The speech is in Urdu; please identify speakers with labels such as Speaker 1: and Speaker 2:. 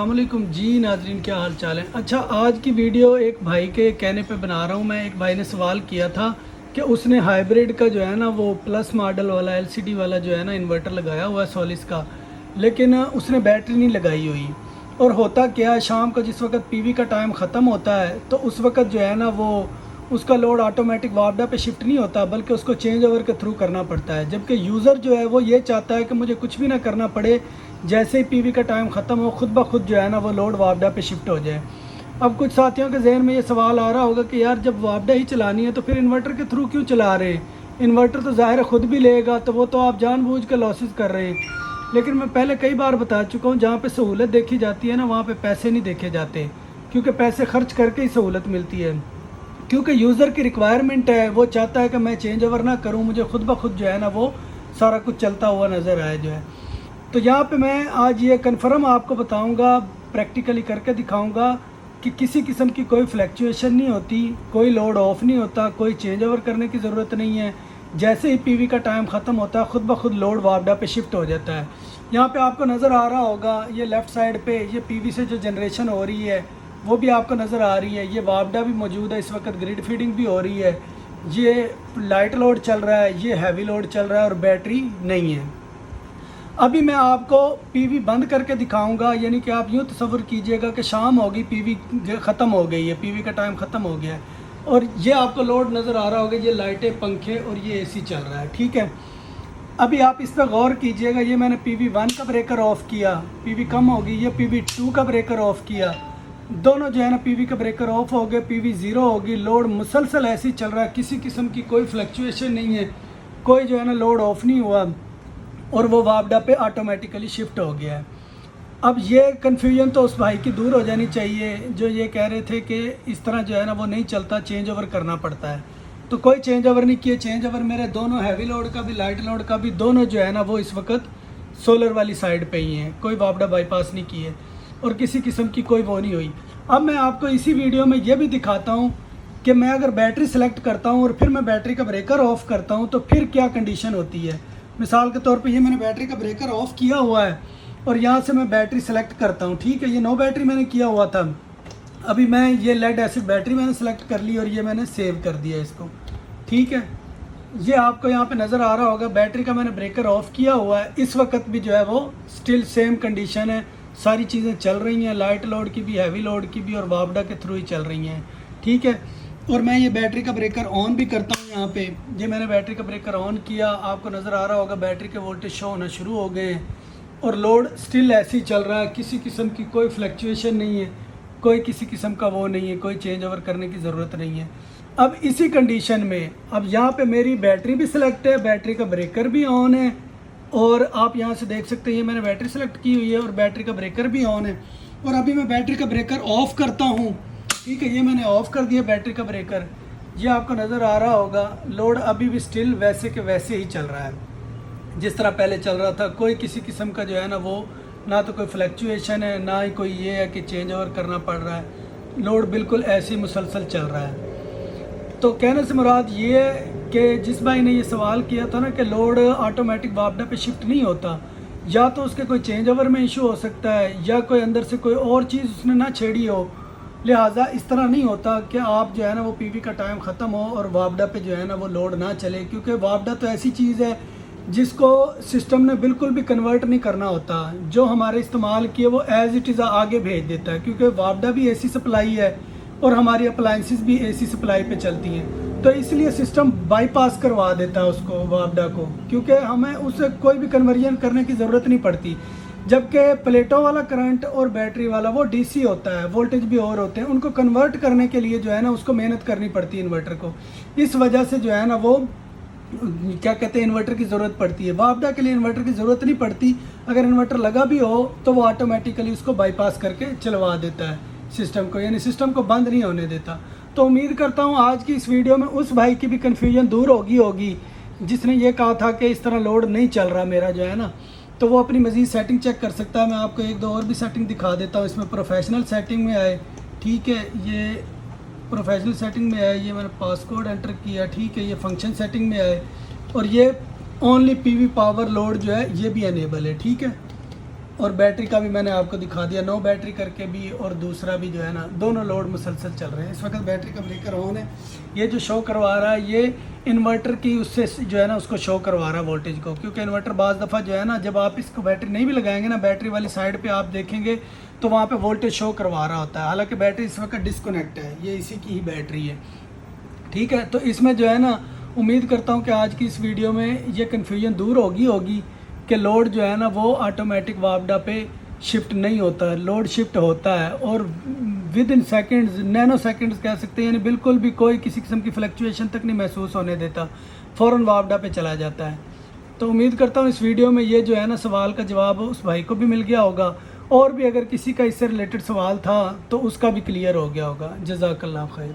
Speaker 1: السلام علیکم جی ناظرین، کیا حال چال ہے؟ اچھا، آج کی ویڈیو ایک بھائی کے کہنے پہ بنا رہا ہوں میں۔ ایک بھائی نے سوال کیا تھا کہ اس نے ہائیبریڈ کا جو ہے نا وہ پلس ماڈل والا LCD والا جو ہے نا انورٹر لگایا ہوا ہے سولس کا، لیکن اس نے بیٹری نہیں لگائی ہوئی۔ اور ہوتا کیا ہے، شام کو جس وقت PV کا ٹائم ختم ہوتا ہے تو اس وقت جو ہے نا وہ اس کا لوڈ آٹومیٹک وابڈا پہ شفٹ نہیں ہوتا، بلکہ اس کو چینج اوور کے تھرو کرنا پڑتا ہے۔ جبکہ یوزر جو ہے وہ یہ چاہتا ہے کہ مجھے کچھ بھی نہ کرنا پڑے، جیسے ہی PV کا ٹائم ختم ہو خود بخود جو ہے نا وہ لوڈ وابڈا پہ شفٹ ہو جائے۔ اب کچھ ساتھیوں کے ذہن میں یہ سوال آ رہا ہوگا کہ یار جب وابڈا ہی چلانی ہے تو پھر انورٹر کے تھرو کیوں چلا رہے ہیں؟ انورٹر تو ظاہر ہے خود بھی لے گا، تو وہ تو آپ جان بوجھ کے لاسز کر رہے ہیں۔ لیکن میں پہلے کئی بار بتا چکا ہوں، جہاں پہ سہولت دیکھی جاتی ہے نا وہاں پہ پیسے نہیں دیکھے جاتے، کیونکہ پیسے خرچ کر کے ہی سہولت ملتی ہے۔ کیونکہ یوزر کی ریکوائرمنٹ ہے، وہ چاہتا ہے کہ میں چینج اوور نہ کروں، مجھے خود بخود جو ہے نا وہ سارا کچھ چلتا ہوا نظر آئے جو ہے۔ تو یہاں پہ میں آج یہ کنفرم آپ کو بتاؤں گا، پریکٹیکلی کر کے دکھاؤں گا کہ کسی قسم کی کوئی فلیکچویشن نہیں ہوتی، کوئی لوڈ آف نہیں ہوتا، کوئی چینج اوور کرنے کی ضرورت نہیں ہے۔ جیسے ہی PV کا ٹائم ختم ہوتا ہے خود بخود لوڈ وابڈا پہ شفٹ ہو جاتا ہے۔ یہاں پہ آپ کو نظر آ رہا ہوگا، یہ لیفٹ سائڈ پہ یہ PV سے جو جنریشن ہو رہی ہے وہ بھی آپ کو نظر آ رہی ہے۔ یہ وابڈا بھی موجود ہے، اس وقت گریڈ فیڈنگ بھی ہو رہی ہے۔ یہ لائٹ لوڈ چل رہا ہے، یہ ہیوی لوڈ چل رہا ہے اور بیٹری نہیں ہے۔ ابھی میں آپ کو PV بند کر کے دکھاؤں گا، یعنی کہ آپ یوں تصور کیجئے گا کہ شام ہوگی، PV ختم ہو گئی ہے، PV کا ٹائم ختم ہو گیا ہے، اور یہ آپ کو لوڈ نظر آ رہا ہوگا، یہ لائٹیں، پنکھے اور یہ AC چل رہا ہے، ٹھیک ہے۔ ابھی آپ اس پہ غور کیجئے گا، یہ میں نے PV1 کا بریکر آف کیا، PV کم ہوگی، یہ PV2 کا بریکر آف کیا، دونوں جو ہے نا PV کا بریکر آف ہو گئے، PV0 ہوگی، لوڈ مسلسل ایسے ہی چل رہا ہے، کسی قسم کی کوئی فلیکچویشن نہیں ہے، کوئی جو ہے نا لوڈ آف نہیں ہوا، اور وہ وابڈا پہ آٹومیٹیکلی شفٹ ہو گیا ہے۔ اب یہ کنفیوژن تو اس بھائی کی دور ہو جانی چاہیے جو یہ کہہ رہے تھے کہ اس طرح جو ہے نا وہ نہیں چلتا، چینج اوور کرنا پڑتا ہے۔ تو کوئی چینج اوور نہیں کیے، چینج اوور میرے دونوں ہیوی لوڈ کا بھی لائٹ لوڈ کا بھی دونوں جو ہے نا وہ اس وقت سولر والی سائڈ پہ ہی ہیں، کوئی وابڈا بائی پاس نہیں کیے اور کسی قسم کی کوئی وہ نہیں ہوئی۔ اب میں آپ کو اسی ویڈیو میں یہ بھی دکھاتا ہوں کہ میں اگر بیٹری سلیکٹ کرتا ہوں اور پھر میں بیٹری کا بریکر آف کرتا ہوں تو پھر کیا کنڈیشن ہوتی ہے۔ مثال کے طور پہ یہ میں نے بیٹری کا بریکر آف کیا ہوا ہے اور یہاں سے میں بیٹری سلیکٹ کرتا ہوں، ٹھیک ہے، یہ نو بیٹری میں نے کیا ہوا تھا۔ ابھی میں یہ لیڈ ایسڈ بیٹری میں نے سلیکٹ کر لی اور یہ میں نے سیو کر دیا اس کو، ٹھیک ہے۔ یہ آپ کو یہاں پہ نظر آ رہا ہوگا، بیٹری کا میں نے بریکر آف کیا ہوا ہے، اس وقت بھی جو ہے وہ سٹل سیم کنڈیشن ہے، ساری چیزیں چل رہی ہیں، لائٹ لوڈ کی بھی، ہیوی لوڈ کی بھی، اور وابڈا کے تھرو ہی چل رہی ہیں، ٹھیک ہے۔ اور میں یہ بیٹری کا بریکر آن بھی کرتا ہوں، یہاں پہ یہ میں نے بیٹری کا بریکر آن کیا، آپ کو نظر آ رہا ہوگا بیٹری کے وولٹیج شو ہونا شروع ہو گئے ہیں اور لوڈ سٹل ایسے ہی چل رہا ہے، کسی قسم کی کوئی فلیکچویشن نہیں ہے، کوئی کسی قسم کا وہ نہیں ہے، کوئی چینج اوور کرنے کی ضرورت نہیں ہے۔ اب اسی کنڈیشن میں اب یہاں پہ میری بیٹری بھی سلیکٹ ہے، بیٹری کا بریکر بھی آن ہے، اور آپ یہاں سے دیکھ سکتے ہیں یہ میں نے بیٹری سلیکٹ کی ہوئی ہے اور بیٹری کا بریکر بھی آن ہے۔ اور ابھی میں بیٹری کا بریکر آف کرتا ہوں، ٹھیک ہے، یہ میں نے آف کر دیا بیٹری کا بریکر، یہ آپ کو نظر آ رہا ہوگا، لوڈ ابھی بھی سٹل ویسے کہ ویسے ہی چل رہا ہے جس طرح پہلے چل رہا تھا، کوئی کسی قسم کا جو ہے نا وہ نہ تو کوئی فلیکچویشن ہے، نہ ہی کوئی یہ ہے کہ چینج اوور کرنا پڑ رہا ہے، لوڈ بالکل ایسے ہی مسلسل چل رہا ہے۔ تو کہنے سے مراد یہ ہے کہ جس بھائی نے یہ سوال کیا تھا نا کہ لوڈ آٹومیٹک وابڈا پہ شفٹ نہیں ہوتا، یا تو اس کے کوئی چینج اوور میں ایشو ہو سکتا ہے یا کوئی اندر سے کوئی اور چیز اس نے نہ چھیڑی ہو، لہٰذا اس طرح نہیں ہوتا کہ آپ جو ہے نا وہ PV کا ٹائم ختم ہو اور وابڈا پہ جو ہے نا وہ لوڈ نہ چلے، کیونکہ وابڈا تو ایسی چیز ہے جس کو سسٹم نے بالکل بھی کنورٹ نہیں کرنا ہوتا، جو ہمارے استعمال کیے وہ ایز اٹ از آگے بھیج دیتا ہے، کیونکہ وابڈا بھی AC سپلائی ہے اور ہماری اپلائنسز بھی AC سپلائی پہ چلتی ہیں، تو اس لیے سسٹم بائی پاس کروا دیتا ہے اس کو، وابڈا کو، کیونکہ ہمیں اسے کوئی بھی کنورژن کرنے کی ضرورت نہیں پڑتی۔ جبکہ پلیٹوں والا کرنٹ اور بیٹری والا وہ DC ہوتا ہے، وولٹیج بھی اور ہوتے ہیں، ان کو کنورٹ کرنے کے لیے جو ہے نا اس کو محنت کرنی پڑتی ہے انورٹر کو، اس وجہ سے جو ہے نا وہ کیا کہتے ہیں انورٹر کی ضرورت پڑتی ہے۔ وابڈا کے لیے انورٹر کی ضرورت نہیں پڑتی، اگر انورٹر لگا بھی ہو تو وہ آٹومیٹیکلی اس کو بائی پاس کر کے چلوا دیتا ہے سسٹم کو، یعنی سسٹم کو بند نہیں ہونے دیتا۔ تو امید کرتا ہوں آج کی اس ویڈیو میں اس بھائی کی بھی کنفیوژن دور ہوگی جس نے یہ کہا تھا کہ اس طرح لوڈ نہیں چل رہا میرا جو ہے نا، تو وہ اپنی مزید سیٹنگ چیک کر سکتا ہے۔ میں آپ کو ایک دو اور بھی سیٹنگ دکھا دیتا ہوں، اس میں پروفیشنل سیٹنگ میں آئے، ٹھیک ہے، یہ پروفیشنل سیٹنگ میں آئے، یہ میں نے پاس کوڈ انٹر کیا، ٹھیک ہے، یہ فنکشن سیٹنگ میں آئے، اور یہ اونلی PV پاور لوڈ جو ہے یہ بھی انیبل ہے، ٹھیک ہے۔ اور بیٹری کا بھی میں نے آپ کو دکھا دیا، 9 بیٹری کر کے بھی اور دوسرا بھی جو ہے نا، دونوں لوڈ مسلسل چل رہے ہیں۔ اس وقت بیٹری کا بریکر آن ہے، یہ جو شو کروا رہا ہے یہ انورٹر کی اس سے جو ہے نا اس کو شو کروا رہا ہے وولٹیج کو، کیونکہ انورٹر بعض دفعہ جو ہے نا جب آپ اس کو بیٹری نہیں بھی لگائیں گے نا، بیٹری والی سائڈ پہ آپ دیکھیں گے تو وہاں پہ وولٹیج شو کروا رہا ہوتا ہے، حالانکہ بیٹری اس وقت ڈسکنیکٹ ہے، یہ اسی کی ہی بیٹری ہے، ٹھیک ہے۔ تو اس میں جو ہے نا امید کرتا ہوں کہ آج کی اس ویڈیو میں یہ کنفیوژن دور ہوگی کہ لوڈ جو ہے نا وہ آٹومیٹک واپڈا پہ شفٹ نہیں ہوتا ہے، لوڈ شفٹ ہوتا ہے اور with in seconds, Nano seconds کہہ سکتے ہیں، یعنی بالکل بھی کوئی کسی قسم کی فلیکچویشن تک نہیں محسوس ہونے دیتا، فوراً واپڈا پہ چلا جاتا ہے۔ تو امید کرتا ہوں اس ویڈیو میں یہ جو ہے نا سوال کا جواب اس بھائی کو بھی مل گیا ہوگا، اور بھی اگر کسی کا اس سے ریلیٹڈ سوال تھا تو اس کا بھی کلیئر ہو گیا ہوگا۔ جزاک اللہ خیر۔